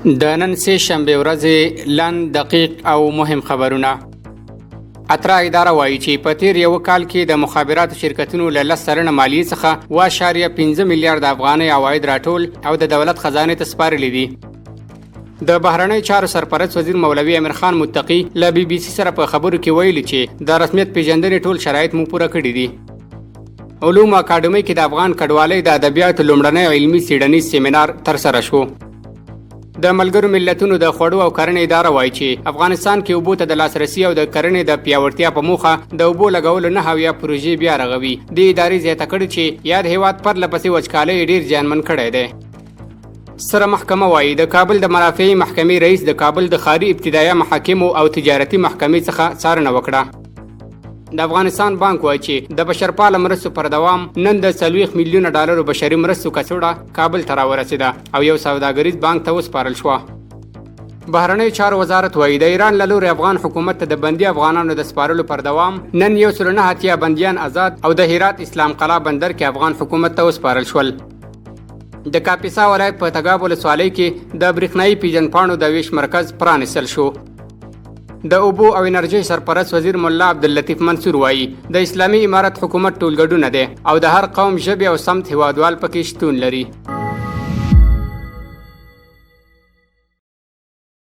د نن سه شنبه ورځې لاند دقیق او مهم خبرونه. اترا اداره وایي چې په تیر یو کال کې د مخابراتو شرکتونو له 10 سلنه مالیې څخه 1.5 میلیارډ افغانۍ عواید راټول او د دولت خزانه ته سپارلي دي. د بهرنی چارو سرپرست وزیر مولوي امیر خان متقی له بي بي سي سره په خبرو کې ویلي چې د رسمیت پیژندنې ټول شرایط مو پوره کړي دي. علوم اکاډمي کې د افغان کډوالۍ د ادبیاتو لومړنی علمي څېړنیز سیمینار ترسره شو. د ملګرو ملتونو د خوړو او کرنې اداره وایي چې افغانستان کې اوبو ته د لاسرسي او د کرنې د پیاوړتیا په موخه د اوبو لګولو 9 پروژې بیا رغوي. د ادارې زیاته کړې چې یاد هیواد پرله پسې وچکالۍ ډیر زیانمن کړی دی. سره محکمه وایي د کابل د مرافعي محکمې رئیس د کابل د ښاري ابتدایه محاکمو او تجارتي محکمې څخه څارنه وکړه. د افغانستان بانک وایي چې د بشرپاله مرستو پر دوام نن د 40 میلیونه ډالرو بشري مرستو کڅوړه کابل ته راورسېده او یو سوداګریز بانک ته وسپارل شوه. بهرنی چارو وزارت وایي د ایران له لوري افغان حکومت ته د بندي افغانانو د سپارلو پر دوام نن 109 بندیان آزاد او د هرات اسلام قلعه بندر کې افغان حکومت ته وسپارل شول. د کاپیسا ولایت په تګاب ولسوالۍ کې د برېښنايي پیژنپاڼو د ویش مرکز پرانیستل شو. د اوبو او انرژي سرپرست وزیر مولا عبداللطیف منصور وایي د اسلامي امارت حکومت ټولګډونه دی او د هر قوم ژبې او سمت هیوادوال پکې شتون لري.